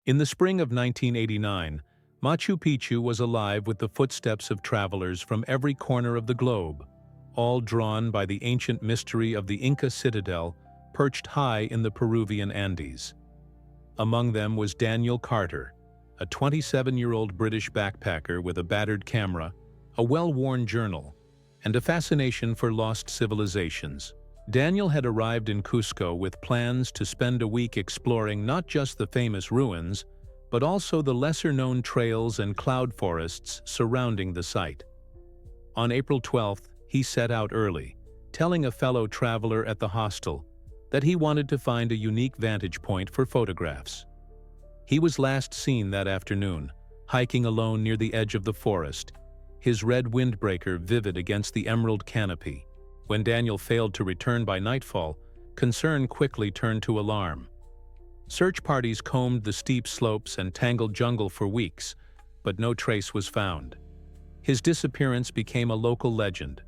In the spring of 1989, Machu Picchu was alive with the footsteps of travelers from every corner of the globe, all drawn by the ancient mystery of the Inca citadel perched high in the Peruvian Andes. Among them was Daniel Carter, a 27-year-old British backpacker with a battered camera, a well-worn journal, and a fascination for lost civilizations. Daniel had arrived in Cusco with plans to spend a week exploring not just the famous ruins, but also the lesser-known trails and cloud forests surrounding the site. On April 12th, he set out early, telling a fellow traveler at the hostel that he wanted to find a unique vantage point for photographs. He was last seen that afternoon, hiking alone near the edge of the forest, his red windbreaker vivid against the emerald canopy. When Daniel failed to return by nightfall, concern quickly turned to alarm. Search parties combed the steep slopes and tangled jungle for weeks, but no trace was found. His disappearance became a local legend,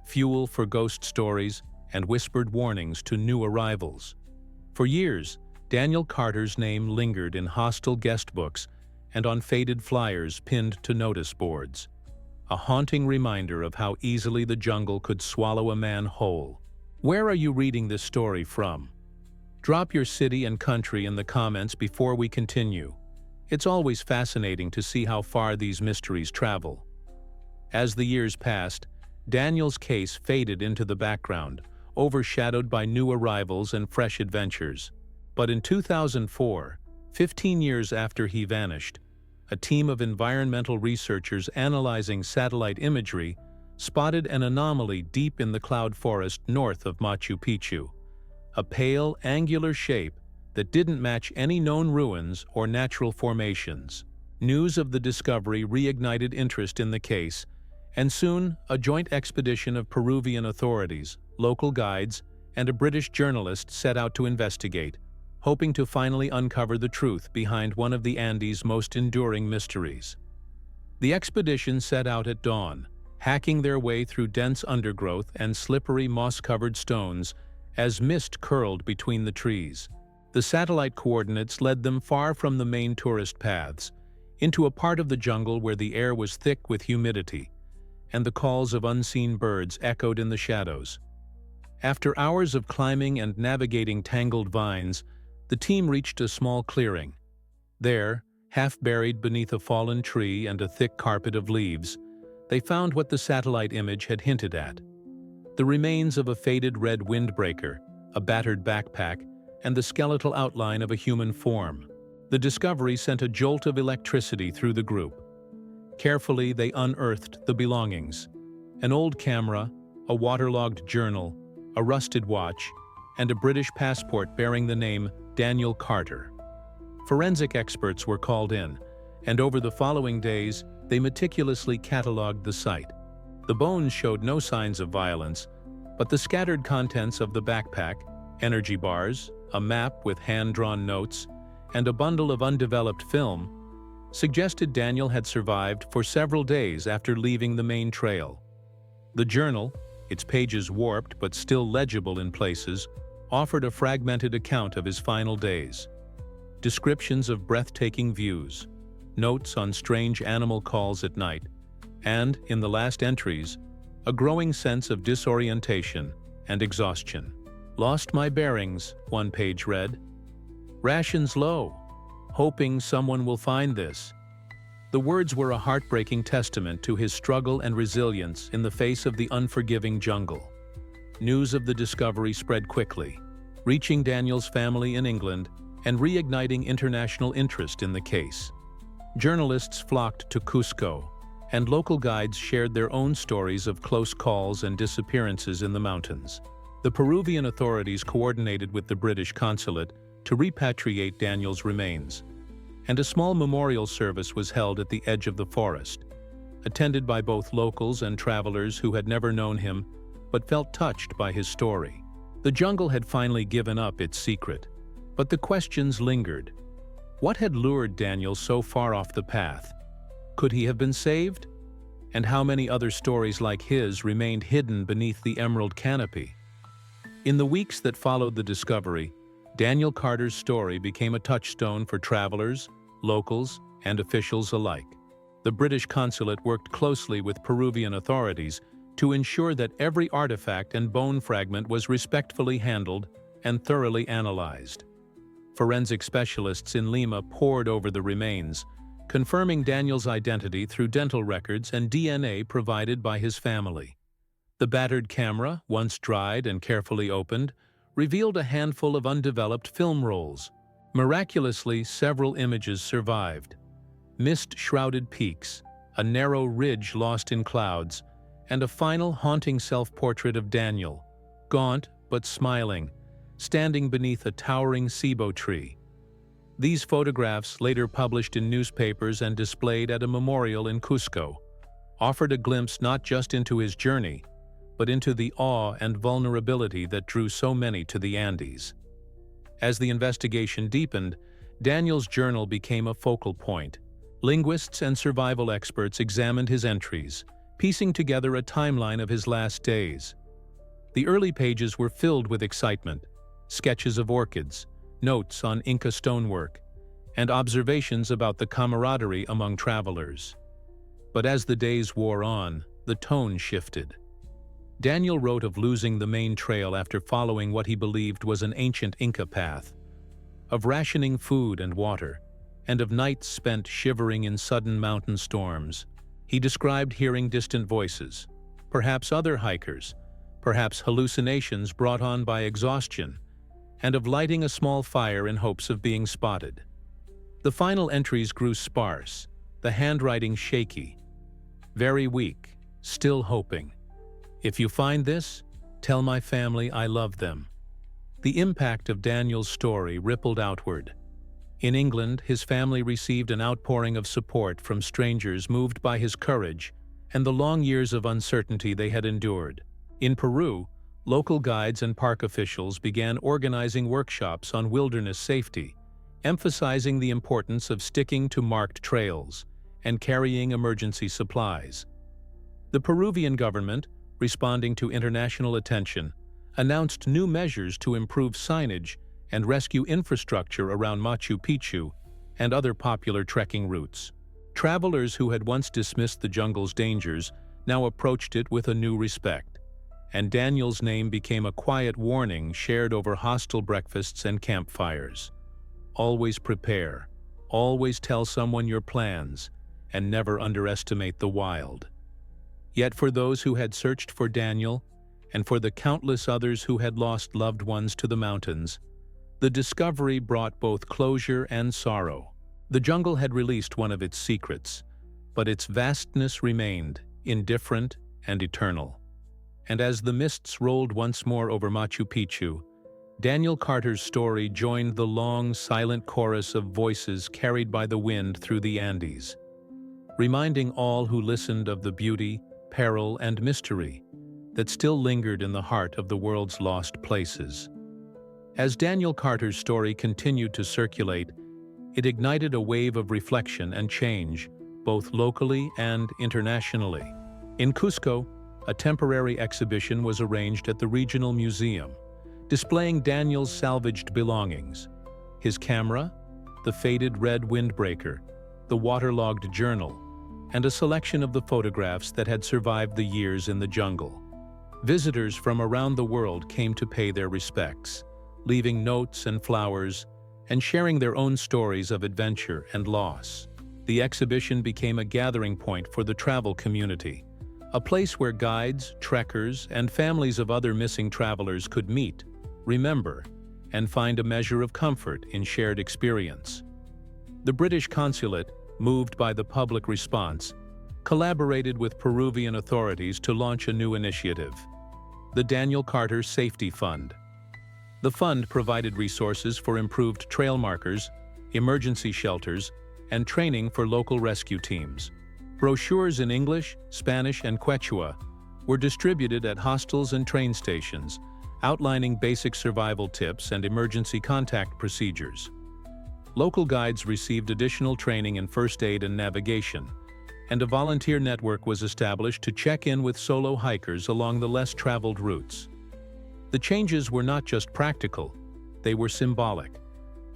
fuel for ghost stories and whispered warnings to new arrivals. For years, Daniel Carter's name lingered in hostel guest books and on faded flyers pinned to notice boards, a haunting reminder of how easily the jungle could swallow a man whole. Where are you reading this story from? Drop your city and country in the comments before we continue. It's always fascinating to see how far these mysteries travel. As the years passed, Daniel's case faded into the background, overshadowed by new arrivals and fresh adventures. But in 2004, 15 years after he vanished, a team of environmental researchers analyzing satellite imagery spotted an anomaly deep in the cloud forest north of Machu Picchu, a pale, angular shape that didn't match any known ruins or natural formations. News of the discovery reignited interest in the case, and soon a joint expedition of Peruvian authorities, local guides, and a British journalist set out to investigate, hoping to finally uncover the truth behind one of the Andes' most enduring mysteries. The expedition set out at dawn, hacking their way through dense undergrowth and slippery moss-covered stones as mist curled between the trees. The satellite coordinates led them far from the main tourist paths, into a part of the jungle where the air was thick with humidity, and the calls of unseen birds echoed in the shadows. After hours of climbing and navigating tangled vines, the team reached a small clearing. There, half buried beneath a fallen tree and a thick carpet of leaves, they found what the satellite image had hinted at: the remains of a faded red windbreaker, a battered backpack, and the skeletal outline of a human form. The discovery sent a jolt of electricity through the group. Carefully, they unearthed the belongings: an old camera, a waterlogged journal, a rusted watch, and a British passport bearing the name Daniel Carter. Forensic experts were called in, and over the following days, they meticulously catalogued the site. The bones showed no signs of violence, but the scattered contents of the backpack, energy bars, a map with hand-drawn notes, and a bundle of undeveloped film suggested Daniel had survived for several days after leaving the main trail. The journal, its pages warped but still legible in places, offered a fragmented account of his final days. Descriptions of breathtaking views, notes on strange animal calls at night, and, in the last entries, a growing sense of disorientation and exhaustion. "Lost my bearings," one page read. "Rations low. Hoping someone will find this." The words were a heartbreaking testament to his struggle and resilience in the face of the unforgiving jungle. News of the discovery spread quickly, reaching Daniel's family in England and reigniting international interest in the case. Journalists flocked to Cusco, and local guides shared their own stories of close calls and disappearances in the mountains. The Peruvian authorities coordinated with the British consulate to repatriate Daniel's remains, and a small memorial service was held at the edge of the forest, attended by both locals and travelers who had never known him but felt touched by his story. The jungle had finally given up its secret, but the questions lingered. What had lured Daniel so far off the path? Could he have been saved? And how many other stories like his remained hidden beneath the emerald canopy? In the weeks that followed the discovery, Daniel Carter's story became a touchstone for travelers, locals, and officials alike. The British consulate worked closely with Peruvian authorities to ensure that every artifact and bone fragment was respectfully handled and thoroughly analyzed. Forensic specialists in Lima pored over the remains, confirming Daniel's identity through dental records and DNA provided by his family. The battered camera, once dried and carefully opened, revealed a handful of undeveloped film rolls. Miraculously, several images survived. Mist-shrouded peaks, a narrow ridge lost in clouds, and a final haunting self-portrait of Daniel, gaunt but smiling, standing beneath a towering ceibo tree. These photographs, later published in newspapers and displayed at a memorial in Cusco, offered a glimpse not just into his journey, but into the awe and vulnerability that drew so many to the Andes. As the investigation deepened, Daniel's journal became a focal point. Linguists and survival experts examined his entries, piecing together a timeline of his last days. The early pages were filled with excitement, sketches of orchids, notes on Inca stonework, and observations about the camaraderie among travelers. But as the days wore on, the tone shifted. Daniel wrote of losing the main trail after following what he believed was an ancient Inca path, of rationing food and water, and of nights spent shivering in sudden mountain storms. He described hearing distant voices, perhaps other hikers, perhaps hallucinations brought on by exhaustion, and of lighting a small fire in hopes of being spotted. The final entries grew sparse, the handwriting shaky. Very weak, still hoping. If you find this, tell my family I love them. The impact of Daniel's story rippled outward. In England, his family received an outpouring of support from strangers moved by his courage and the long years of uncertainty they had endured. In Peru, local guides and park officials began organizing workshops on wilderness safety, emphasizing the importance of sticking to marked trails and carrying emergency supplies. The Peruvian government, responding to international attention, announced new measures to improve signage and rescue infrastructure around Machu Picchu and other popular trekking routes. Travelers who had once dismissed the jungle's dangers now approached it with a new respect, and Daniel's name became a quiet warning shared over hostel breakfasts and campfires. Always prepare, always tell someone your plans, and never underestimate the wild. Yet for those who had searched for Daniel, and for the countless others who had lost loved ones to the mountains, the discovery brought both closure and sorrow. The jungle had released one of its secrets, but its vastness remained, indifferent and eternal. And as the mists rolled once more over Machu Picchu, Daniel Carter's story joined the long, silent chorus of voices carried by the wind through the Andes, reminding all who listened of the beauty, peril, and mystery that still lingered in the heart of the world's lost places. As Daniel Carter's story continued to circulate, it ignited a wave of reflection and change, both locally and internationally. In Cusco, a temporary exhibition was arranged at the regional museum, displaying Daniel's salvaged belongings: his camera, the faded red windbreaker, the waterlogged journal, and a selection of the photographs that had survived the years in the jungle. Visitors from around the world came to pay their respects, leaving notes and flowers, and sharing their own stories of adventure and loss. The exhibition became a gathering point for the travel community, a place where guides, trekkers, and families of other missing travelers could meet, remember, and find a measure of comfort in shared experience. The British consulate, moved by the public response, collaborated with Peruvian authorities to launch a new initiative, the Daniel Carter Safety Fund. The fund provided resources for improved trail markers, emergency shelters, and training for local rescue teams. Brochures in English, Spanish, and Quechua were distributed at hostels and train stations, outlining basic survival tips and emergency contact procedures. Local guides received additional training in first aid and navigation, and a volunteer network was established to check in with solo hikers along the less traveled routes. The changes were not just practical, they were symbolic.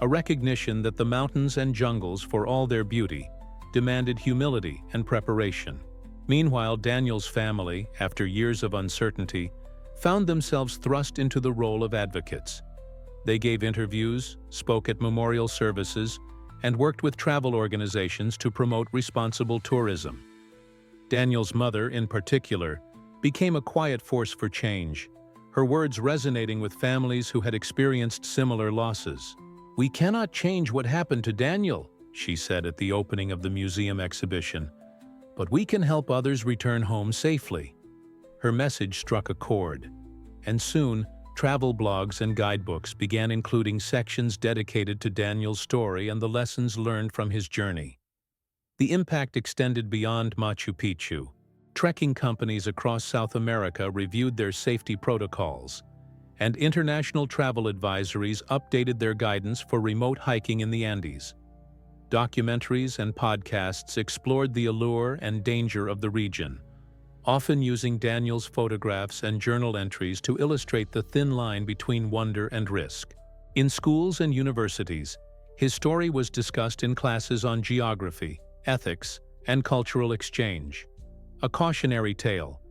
a recognition that the mountains and jungles, for all their beauty, demanded humility and preparation. Meanwhile, Daniel's family, after years of uncertainty, found themselves thrust into the role of advocates. They gave interviews, spoke at memorial services, and worked with travel organizations to promote responsible tourism. Daniel's mother, in particular, became a quiet force for change, her words resonating with families who had experienced similar losses. "We cannot change what happened to Daniel," she said at the opening of the museum exhibition, "but we can help others return home safely." Her message struck a chord, and soon, travel blogs and guidebooks began including sections dedicated to Daniel's story and the lessons learned from his journey. The impact extended beyond Machu Picchu. Trekking companies across South America reviewed their safety protocols, and international travel advisories updated their guidance for remote hiking in the Andes. Documentaries and podcasts explored the allure and danger of the region, often using Daniel's photographs and journal entries to illustrate the thin line between wonder and risk. In schools and universities, his story was discussed in classes on geography, ethics, and cultural exchange. A cautionary tale,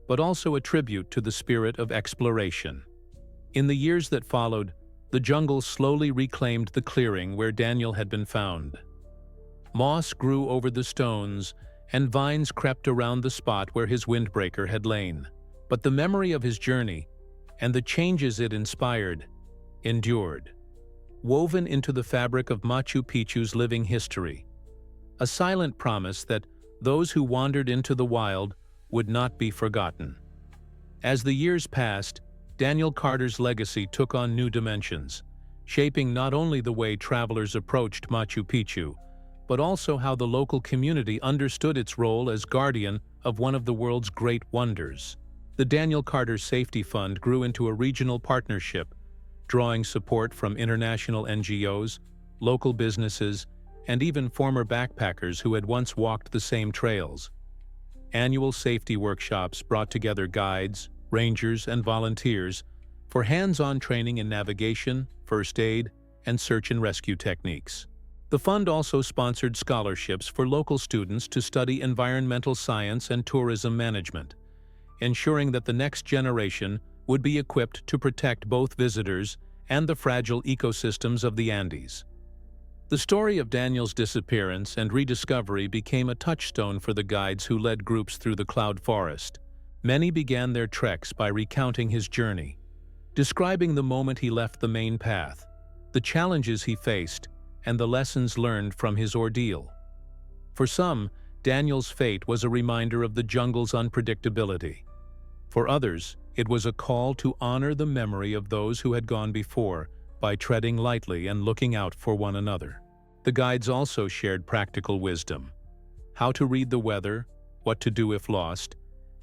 but also a tribute to the spirit of exploration. In the years that followed, the jungle slowly reclaimed the clearing where Daniel had been found. Moss grew over the stones, and vines crept around the spot where his windbreaker had lain. But the memory of his journey, and the changes it inspired, endured, woven into the fabric of Machu Picchu's living history. A silent promise that those who wandered into the wild would not be forgotten. As the years passed, Daniel Carter's legacy took on new dimensions, shaping not only the way travelers approached Machu Picchu, but also how the local community understood its role as guardian of one of the world's great wonders. The Daniel Carter Safety Fund grew into a regional partnership, drawing support from international NGOs, local businesses, and even former backpackers who had once walked the same trails. Annual safety workshops brought together guides, rangers, and volunteers for hands-on training in navigation, first aid, and search and rescue techniques. The fund also sponsored scholarships for local students to study environmental science and tourism management, ensuring that the next generation would be equipped to protect both visitors and the fragile ecosystems of the Andes. The story of Daniel's disappearance and rediscovery became a touchstone for the guides who led groups through the cloud forest. Many began their treks by recounting his journey, describing the moment he left the main path, the challenges he faced, and the lessons learned from his ordeal. For some, Daniel's fate was a reminder of the jungle's unpredictability. For others, it was a call to honor the memory of those who had gone before by treading lightly and looking out for one another. The guides also shared practical wisdom: how to read the weather, what to do if lost,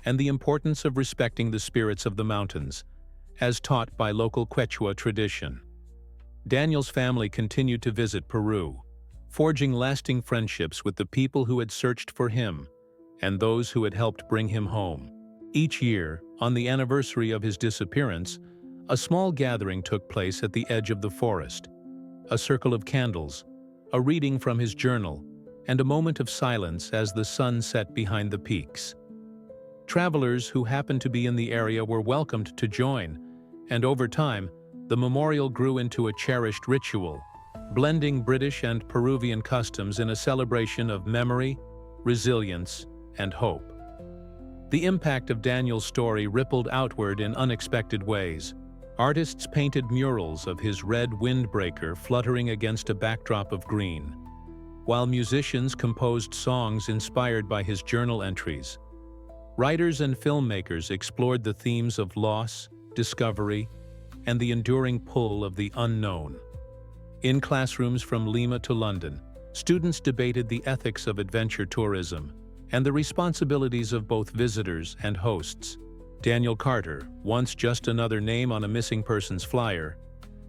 and the importance of respecting the spirits of the mountains, as taught by local Quechua tradition. Daniel's family continued to visit Peru, forging lasting friendships with the people who had searched for him and those who had helped bring him home. Each year, on the anniversary of his disappearance, a small gathering took place at the edge of the forest. A circle of candles, a reading from his journal, and a moment of silence as the sun set behind the peaks. Travelers who happened to be in the area were welcomed to join, and over time, the memorial grew into a cherished ritual, blending British and Peruvian customs in a celebration of memory, resilience, and hope. The impact of Daniel's story rippled outward in unexpected ways. Artists painted murals of his red windbreaker fluttering against a backdrop of green, while musicians composed songs inspired by his journal entries. Writers and filmmakers explored the themes of loss, discovery, and the enduring pull of the unknown. In classrooms from Lima to London, students debated the ethics of adventure tourism and the responsibilities of both visitors and hosts. Daniel Carter, once just another name on a missing persons flyer,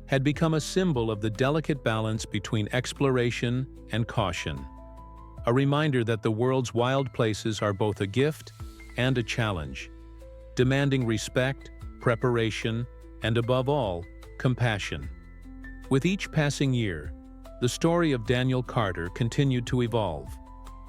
had become a symbol of the delicate balance between exploration and caution, a reminder that the world's wild places are both a gift and a challenge, demanding respect, preparation, and above all, compassion. With each passing year, the story of Daniel Carter continued to evolve,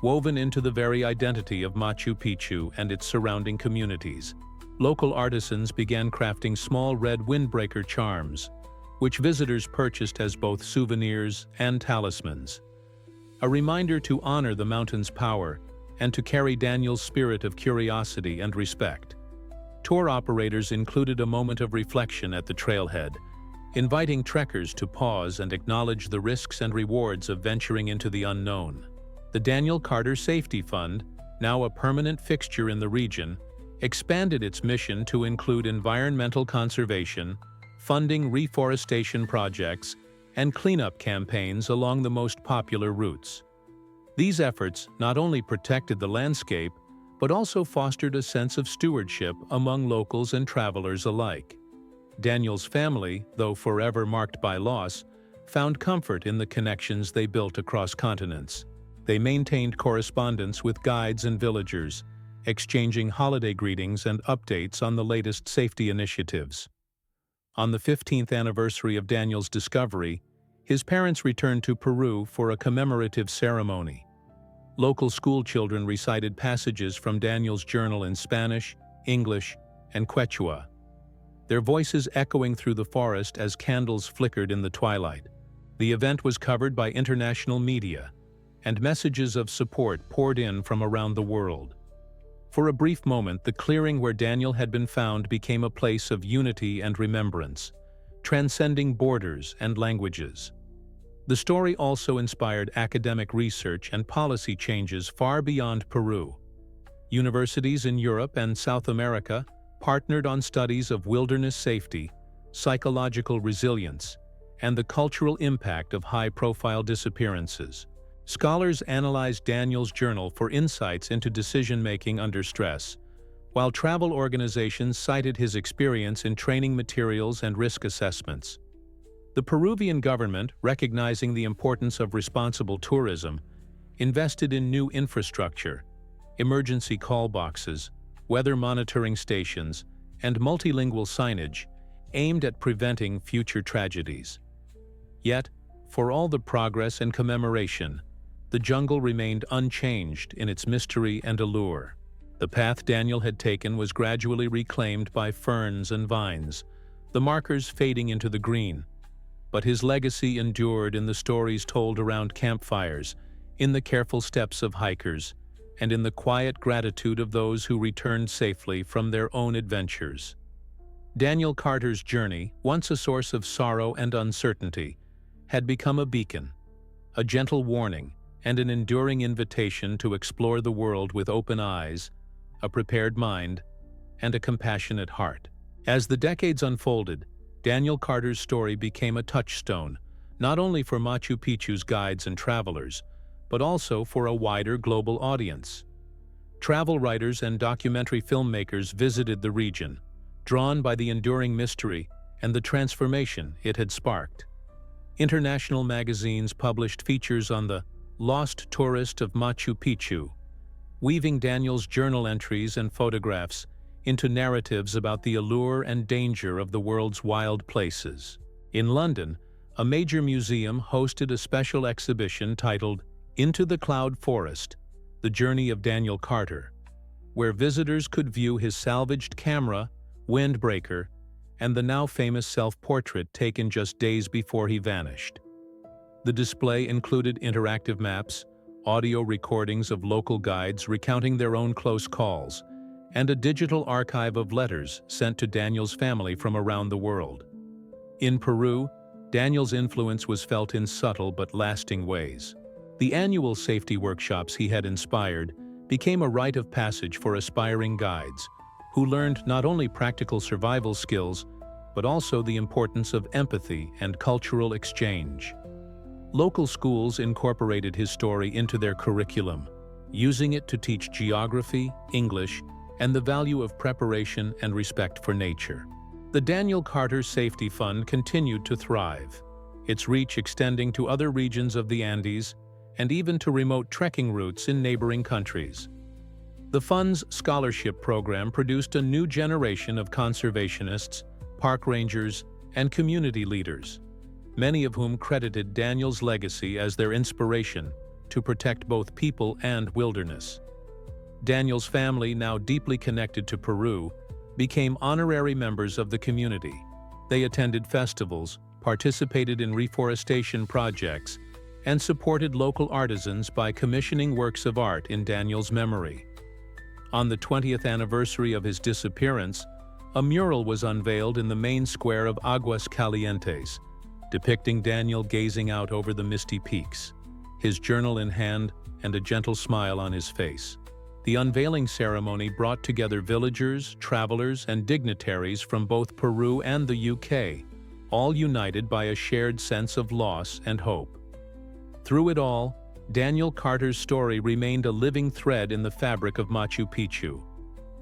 woven into the very identity of Machu Picchu and its surrounding communities. Local artisans began crafting small red windbreaker charms, which visitors purchased as both souvenirs and talismans. A reminder to honor the mountain's power and to carry Daniel's spirit of curiosity and respect. Tour operators included a moment of reflection at the trailhead, inviting trekkers to pause and acknowledge the risks and rewards of venturing into the unknown. The Daniel Carter Safety Fund, now a permanent fixture in the region, expanded its mission to include environmental conservation, funding reforestation projects, and cleanup campaigns along the most popular routes. These efforts not only protected the landscape, but also fostered a sense of stewardship among locals and travelers alike. Daniel's family, though forever marked by loss, found comfort in the connections they built across continents. They maintained correspondence with guides and villagers, exchanging holiday greetings and updates on the latest safety initiatives. On the 15th anniversary of Daniel's discovery, his parents returned to Peru for a commemorative ceremony. Local schoolchildren recited passages from Daniel's journal in Spanish, English, and Quechua, their voices echoing through the forest as candles flickered in the twilight. The event was covered by international media, and messages of support poured in from around the world. For a brief moment, the clearing where Daniel had been found became a place of unity and remembrance, transcending borders and languages. The story also inspired academic research and policy changes far beyond Peru. Universities in Europe and South America partnered on studies of wilderness safety, psychological resilience, and the cultural impact of high-profile disappearances. Scholars analyzed Daniel's journal for insights into decision-making under stress, while travel organizations cited his experience in training materials and risk assessments. The Peruvian government, recognizing the importance of responsible tourism, invested in new infrastructure, emergency call boxes, weather monitoring stations, and multilingual signage aimed at preventing future tragedies. Yet, for all the progress and commemoration, the jungle remained unchanged in its mystery and allure. The path Daniel had taken was gradually reclaimed by ferns and vines, the markers fading into the green. But his legacy endured in the stories told around campfires, in the careful steps of hikers, and in the quiet gratitude of those who returned safely from their own adventures. Daniel Carter's journey, once a source of sorrow and uncertainty, had become a beacon, a gentle warning, and an enduring invitation to explore the world with open eyes, a prepared mind, and a compassionate heart. As the decades unfolded, Daniel Carter's story became a touchstone, not only for Machu Picchu's guides and travelers, but also for a wider global audience. Travel writers and documentary filmmakers visited the region, drawn by the enduring mystery and the transformation it had sparked. International magazines published features on the Lost Tourist of Machu Picchu, weaving Daniel's journal entries and photographs into narratives about the allure and danger of the world's wild places. In London, a major museum hosted a special exhibition titled Into the Cloud Forest, The Journey of Daniel Carter, where visitors could view his salvaged camera, windbreaker, and the now famous self-portrait taken just days before he vanished. The display included interactive maps, audio recordings of local guides recounting their own close calls, and a digital archive of letters sent to Daniel's family from around the world. In Peru, Daniel's influence was felt in subtle but lasting ways. The annual safety workshops he had inspired became a rite of passage for aspiring guides, who learned not only practical survival skills, but also the importance of empathy and cultural exchange. Local schools incorporated his story into their curriculum, using it to teach geography, English, and the value of preparation and respect for nature. The Daniel Carter Safety Fund continued to thrive, its reach extending to other regions of the Andes and even to remote trekking routes in neighboring countries. The fund's scholarship program produced a new generation of conservationists, park rangers, and community leaders. many of whom credited Daniel's legacy as their inspiration to protect both people and wilderness. Daniel's family, now deeply connected to Peru, became honorary members of the community. They attended festivals, participated in reforestation projects, and supported local artisans by commissioning works of art in Daniel's memory. On the 20th anniversary of his disappearance, a mural was unveiled in the main square of Aguas Calientes, depicting Daniel gazing out over the misty peaks, his journal in hand and a gentle smile on his face. The unveiling ceremony brought together villagers, travelers, and dignitaries from both Peru and the UK, all united by a shared sense of loss and hope. Through it all, Daniel Carter's story remained a living thread in the fabric of Machu Picchu,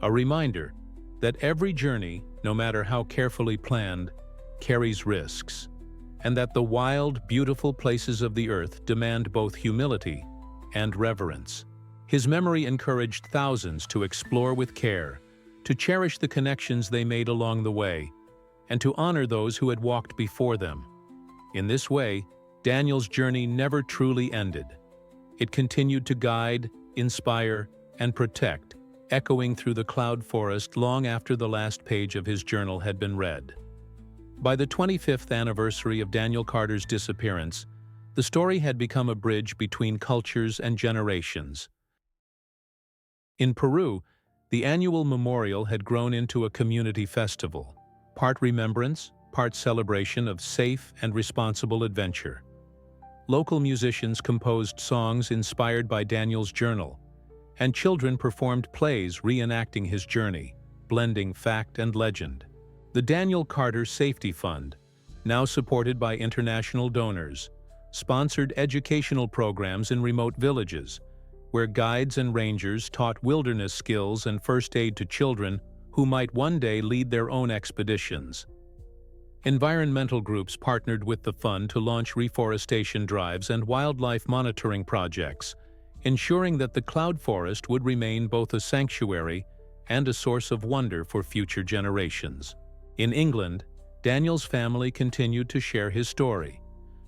a reminder that every journey, no matter how carefully planned, carries risks, and that the wild, beautiful places of the earth demand both humility and reverence. His memory encouraged thousands to explore with care, to cherish the connections they made along the way, and to honor those who had walked before them. In this way, Daniel's journey never truly ended. It continued to guide, inspire, and protect, echoing through the cloud forest long after the last page of his journal had been read. By the 25th anniversary of Daniel Carter's disappearance, the story had become a bridge between cultures and generations. In Peru, the annual memorial had grown into a community festival, part remembrance, part celebration of safe and responsible adventure. Local musicians composed songs inspired by Daniel's journal, and children performed plays reenacting his journey, blending fact and legend. The Daniel Carter Safety Fund, now supported by international donors, sponsored educational programs in remote villages, where guides and rangers taught wilderness skills and first aid to children who might one day lead their own expeditions. Environmental groups partnered with the fund to launch reforestation drives and wildlife monitoring projects, ensuring that the cloud forest would remain both a sanctuary and a source of wonder for future generations. In England, Daniel's family continued to share his story,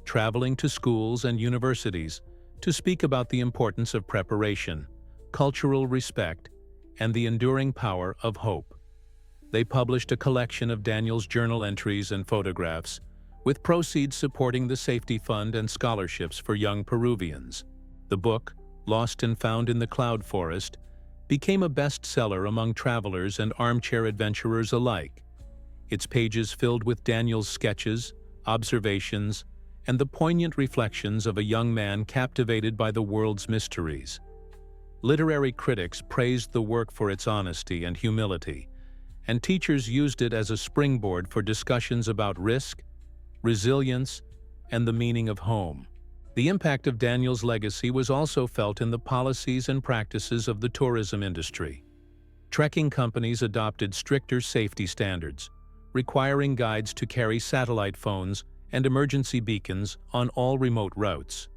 traveling to schools and universities to speak about the importance of preparation, cultural respect, and the enduring power of hope. They published a collection of Daniel's journal entries and photographs, with proceeds supporting the Safety Fund and scholarships for young Peruvians. The book, Lost and Found in the Cloud Forest, became a bestseller among travelers and armchair adventurers alike, its pages filled with Daniel's sketches, observations, and the poignant reflections of a young man captivated by the world's mysteries. Literary critics praised the work for its honesty and humility, and teachers used it as a springboard for discussions about risk, resilience, and the meaning of home. The impact of Daniel's legacy was also felt in the policies and practices of the tourism industry. Trekking companies adopted stricter safety standards, requiring guides to carry satellite phones and emergency beacons on all remote routes.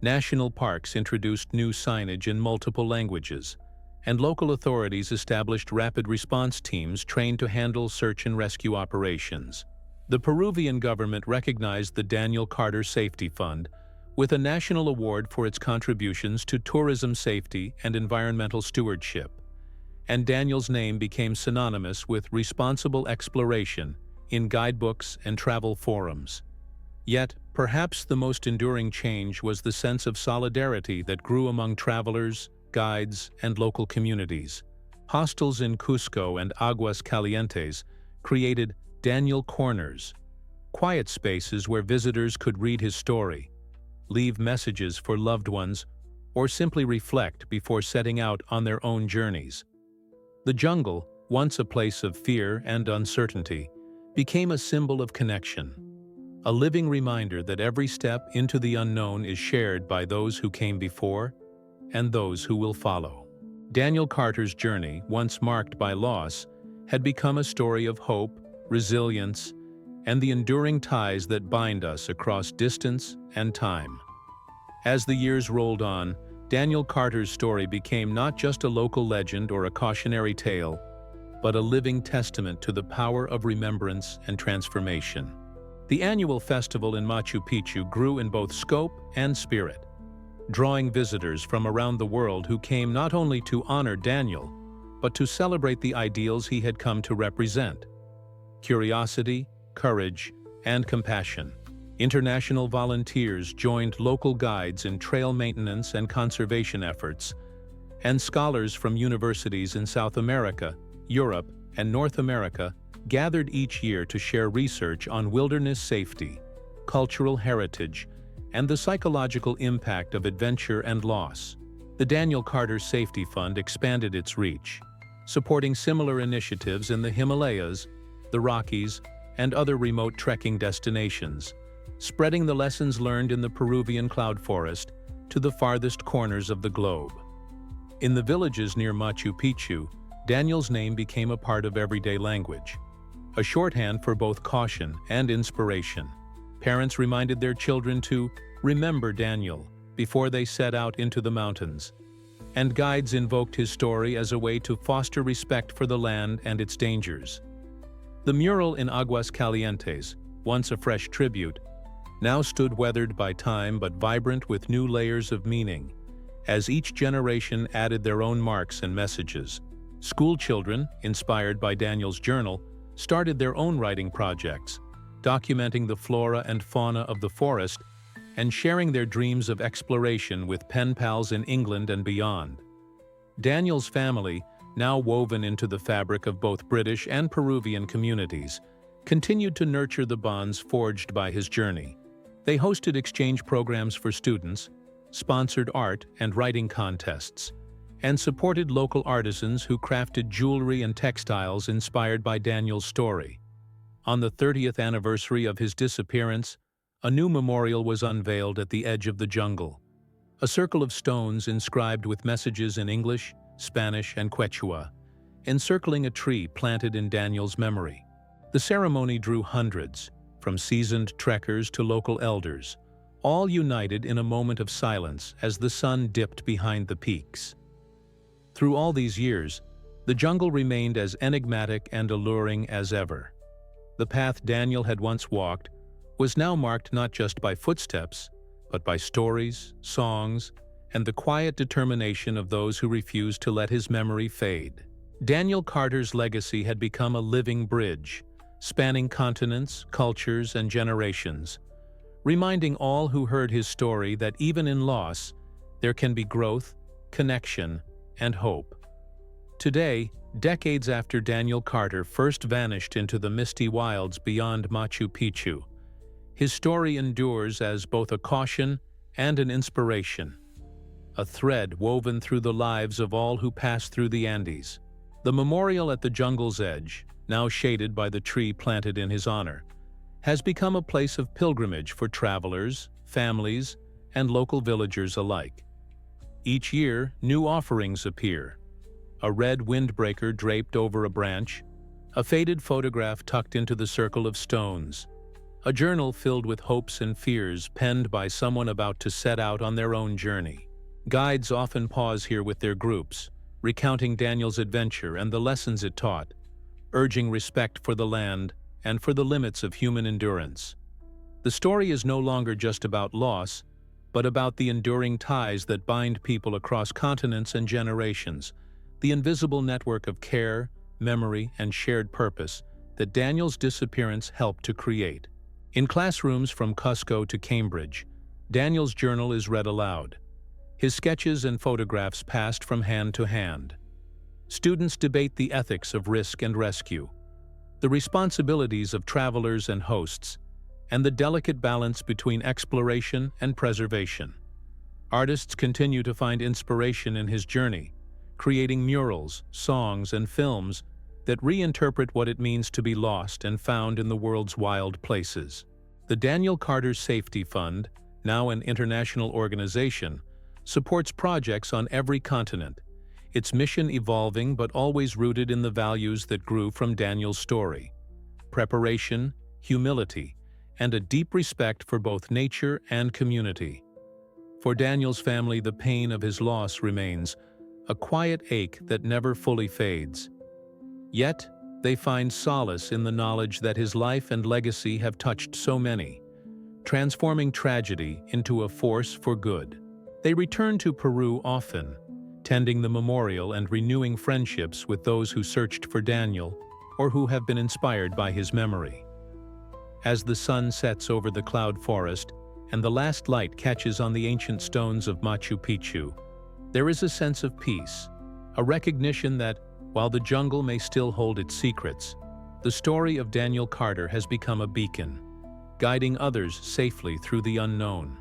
National parks introduced new signage in multiple languages, and local authorities established rapid response teams trained to handle search and rescue operations. The Peruvian government recognized the Daniel Carter Safety Fund with a national award for its contributions to tourism safety and environmental stewardship, and Daniel's name became synonymous with responsible exploration in guidebooks and travel forums. Yet, perhaps the most enduring change was the sense of solidarity that grew among travelers, guides, and local communities. Hostels in Cusco and Aguas Calientes created Daniel Corners, quiet spaces where visitors could read his story, leave messages for loved ones, or simply reflect before setting out on their own journeys. The jungle, once a place of fear and uncertainty, became a symbol of connection, a living reminder that every step into the unknown is shared by those who came before and those who will follow. Daniel Carter's journey, once marked by loss, had become a story of hope, resilience, and the enduring ties that bind us across distance and time. As the years rolled on, Daniel Carter's story became not just a local legend or a cautionary tale, but a living testament to the power of remembrance and transformation. The annual festival in Machu Picchu grew in both scope and spirit, drawing visitors from around the world who came not only to honor Daniel, but to celebrate the ideals he had come to represent: curiosity, courage, and compassion. International volunteers joined local guides in trail maintenance and conservation efforts, and scholars from universities in South America, Europe, and North America gathered each year to share research on wilderness safety, cultural heritage, and the psychological impact of adventure and loss. The Daniel Carter Safety Fund expanded its reach, supporting similar initiatives in the Himalayas, the Rockies, and other remote trekking destinations, spreading the lessons learned in the Peruvian cloud forest to the farthest corners of the globe. In the villages near Machu Picchu, Daniel's name became a part of everyday language, a shorthand for both caution and inspiration. Parents reminded their children to remember Daniel before they set out into the mountains, and guides invoked his story as a way to foster respect for the land and its dangers. The mural in Aguas Calientes, once a fresh tribute, now stood weathered by time but vibrant with new layers of meaning, as each generation added their own marks and messages. School children, inspired by Daniel's journal, started their own writing projects, documenting the flora and fauna of the forest and sharing their dreams of exploration with pen pals in England and beyond. Daniel's family, now woven into the fabric of both British and Peruvian communities, continued to nurture the bonds forged by his journey. They hosted exchange programs for students, sponsored art and writing contests, and supported local artisans who crafted jewelry and textiles inspired by Daniel's story. On the 30th anniversary of his disappearance, a new memorial was unveiled at the edge of the jungle, a circle of stones inscribed with messages in English, Spanish, and Quechua, encircling a tree planted in Daniel's memory. The ceremony drew hundreds, from seasoned trekkers to local elders, all united in a moment of silence as the sun dipped behind the peaks. Through all these years, the jungle remained as enigmatic and alluring as ever. The path Daniel had once walked was now marked not just by footsteps, but by stories, songs, and the quiet determination of those who refused to let his memory fade. Daniel Carter's legacy had become a living bridge, spanning continents, cultures, and generations, reminding all who heard his story that even in loss, there can be growth, connection, and hope. Today, decades after Daniel Carter first vanished into the misty wilds beyond Machu Picchu, his story endures as both a caution and an inspiration, a thread woven through the lives of all who passed through the Andes. The memorial at the jungle's edge, now shaded by the tree planted in his honor, has become a place of pilgrimage for travelers, families, and local villagers alike. Each year, new offerings appear: a red windbreaker draped over a branch, a faded photograph tucked into the circle of stones, a journal filled with hopes and fears penned by someone about to set out on their own journey. Guides often pause here with their groups, recounting Daniel's adventure and the lessons it taught, urging respect for the land and for the limits of human endurance. The story is no longer just about loss, but about the enduring ties that bind people across continents and generations, the invisible network of care, memory, and shared purpose that Daniel's disappearance helped to create. In classrooms from Cusco to Cambridge, Daniel's journal is read aloud, his sketches and photographs passed from hand to hand. Students debate the ethics of risk and rescue, the responsibilities of travelers and hosts, and the delicate balance between exploration and preservation. Artists continue to find inspiration in his journey, creating murals, songs, and films that reinterpret what it means to be lost and found in the world's wild places. The Daniel Carter Safety Fund, now an international organization, supports projects on every continent, its mission evolving but always rooted in the values that grew from Daniel's story: preparation, humility, and a deep respect for both nature and community. For Daniel's family, the pain of his loss remains, a quiet ache that never fully fades. Yet, They find solace in the knowledge that his life and legacy have touched so many, transforming tragedy into a force for good. They return to Peru often, tending the memorial and renewing friendships with those who searched for Daniel or who have been inspired by his memory. As the sun sets over the cloud forest and the last light catches on the ancient stones of Machu Picchu, there is a sense of peace, a recognition that, while the jungle may still hold its secrets, the story of Daniel Carter has become a beacon, guiding others safely through the unknown.